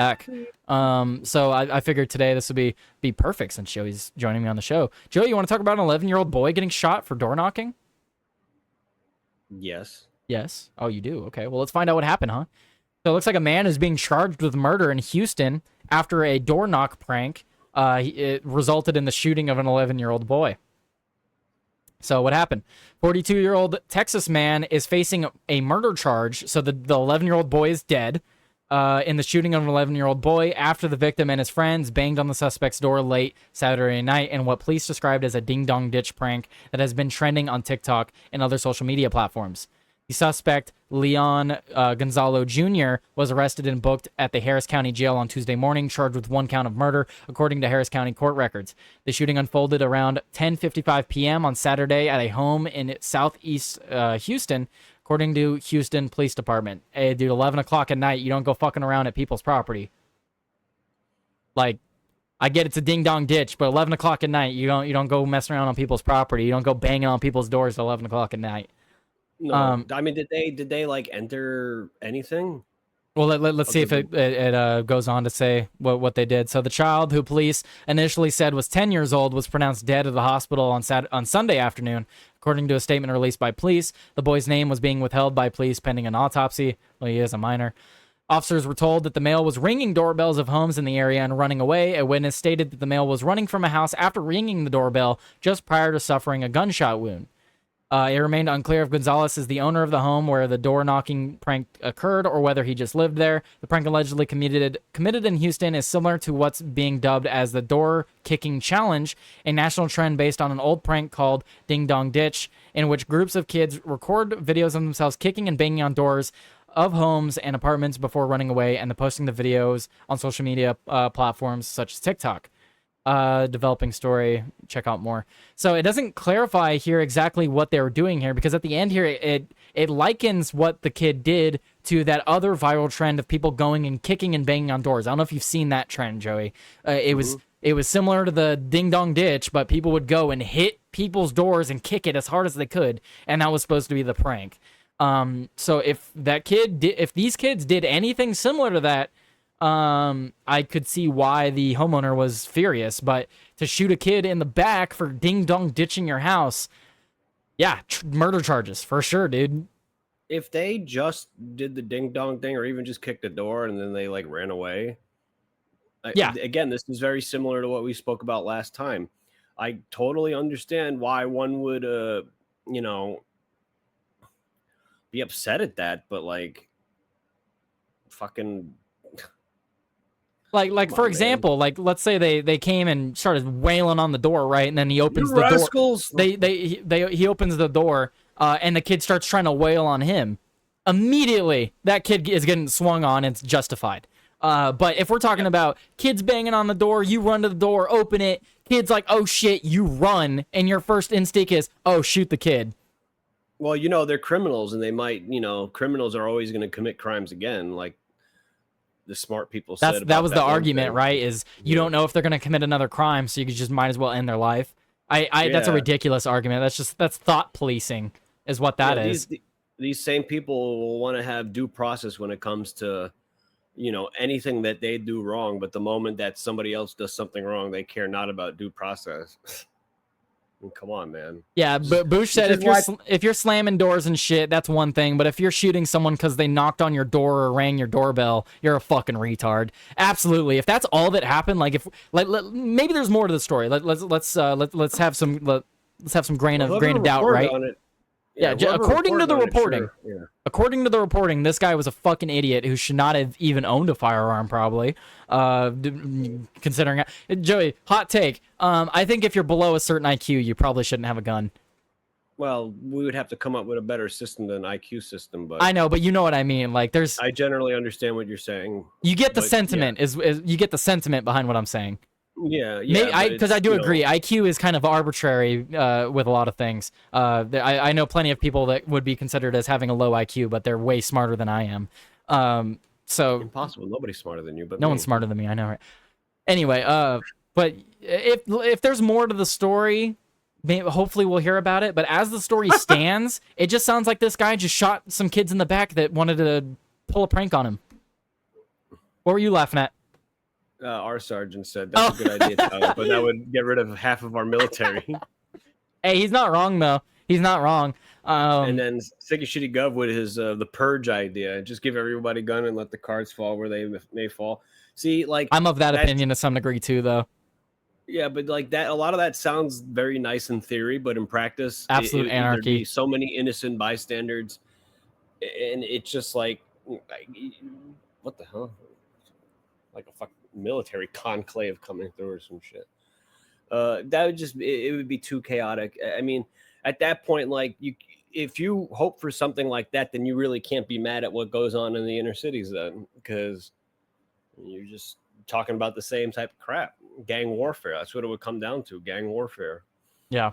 back. So I figured today this would be perfect since Joey's joining me on the show. Joey, you want to talk about an 11-year-old boy getting shot for door knocking? Yes. Yes. Oh, you do? Okay. Well, let's find out what happened, huh? So it looks like a man is being charged with murder in Houston after a door knock prank. It resulted in the shooting of an 11-year-old boy. So what happened? 42-year-old Texas man is facing a murder charge. So the 11-year-old boy is dead in the shooting of an 11-year-old boy after the victim and his friends banged on the suspect's door late Saturday night in what police described as a ding-dong ditch prank that has been trending on TikTok and other social media platforms. The suspect, Leon Gonzalo Jr., was arrested and booked at the Harris County Jail on Tuesday morning, charged with 1 count of murder, according to Harris County court records. The shooting unfolded around 10:55 p.m. on Saturday at a home in southeast Houston, according to Houston Police Department. Hey, dude, 11 o'clock at night, you don't go fucking around at people's property. Like, I get it's a ding-dong ditch, but 11 o'clock at night, you don't go messing around on people's property. You don't go banging on people's doors at 11 o'clock at night. No, I mean, did they like enter anything? Well, let's see if it goes on to say what they did. So the child, who police initially said was 10 years old, was pronounced dead at the hospital on Sunday afternoon. According to a statement released by police, the boy's name was being withheld by police pending an autopsy. Well, he is a minor. Officers were told that the male was ringing doorbells of homes in the area and running away. A witness stated that the male was running from a house after ringing the doorbell just prior to suffering a gunshot wound. It remained unclear if Gonzalez is the owner of the home where the door knocking prank occurred or whether he just lived there. The prank allegedly committed in Houston is similar to what's being dubbed as the door kicking challenge, a national trend based on an old prank called Ding Dong Ditch, in which groups of kids record videos of themselves kicking and banging on doors of homes and apartments before running away and then posting the videos on social media platforms such as TikTok. Developing story, check out more. So it doesn't clarify here exactly what they were doing here, because at the end here it likens what the kid did to that other viral trend of people going and kicking and banging on doors. I don't know if you've seen that trend, Joey. It was similar to the ding dong ditch, but people would go and hit people's doors and kick it as hard as they could, and that was supposed to be the prank. So if these kids did anything similar to that, I could see why the homeowner was furious, but to shoot a kid in the back for ding-dong ditching your house, yeah, murder charges for sure, dude. If they just did the ding-dong thing or even just kicked the door and then they like ran away. Yeah. Again, this is very similar to what we spoke about last time. I totally understand why one would, be upset at that, but like, fucking... Like for example, like let's say they came and started wailing on the door, right? And then he opens the door. He opens the door, and the kid starts trying to wail on him. Immediately, that kid is getting swung on, and it's justified. But if we're talking about kids banging on the door, you run to the door, open it. Kid's like, oh shit, you run, and your first instinct is, oh, shoot the kid. Well, they're criminals, and they might, criminals are always going to commit crimes again, like the smart people said. That was the argument, right? Is you don't know if they're going to commit another crime, so you just might as well end their life. That's a ridiculous argument. That's thought policing, is what that is. These same people will want to have due process when it comes to, anything that they do wrong. But the moment that somebody else does something wrong, they care not about due process. Come on, man. Yeah, but Boosh said if you're slamming doors and shit, that's one thing. But if you're shooting someone because they knocked on your door or rang your doorbell, you're a fucking retard. Absolutely. If that's all that happened, like maybe there's more to the story. Let's have some grain of doubt, right? Yeah, according to the reporting. Sure. Yeah. According to the reporting, this guy was a fucking idiot who should not have even owned a firearm, probably. Considering Joey, hot take. I think if you're below a certain IQ, you probably shouldn't have a gun. Well, we would have to come up with a better system than an IQ system, but I know, but you know what I mean. Like, I generally understand what you're saying. You get the sentiment. Yeah. Is you get the sentiment behind what I'm saying. Yeah, because I do agree. IQ is kind of arbitrary with a lot of things. I know plenty of people that would be considered as having a low IQ, but they're way smarter than I am. So impossible. Nobody's smarter than you, but no one's smarter than me. I know, right? Anyway, but if there's more to the story, hopefully we'll hear about it. But as the story stands, it just sounds like this guy just shot some kids in the back that wanted to pull a prank on him. What were you laughing at? Our sergeant said that's a good idea, Tyler, but that would get rid of half of our military. Hey, he's not wrong though. He's not wrong. And then Sicky Shitty Gov with his the purge idea. Just give everybody a gun and let the cards fall where they may fall. See, like I'm of that opinion to some degree too, though. Yeah, but like that, a lot of that sounds very nice in theory, but in practice, Absolute anarchy. There'd be so many innocent bystanders, and it's just like what the hell? Like a fucking military conclave coming through or some shit. That would just it would be too chaotic. I mean, at that point, like if you hope for something like that, then you really can't be mad at what goes on in the inner cities then, because you're just talking about the same type of crap. Gang warfare. That's what it would come down to. Gang warfare. Yeah.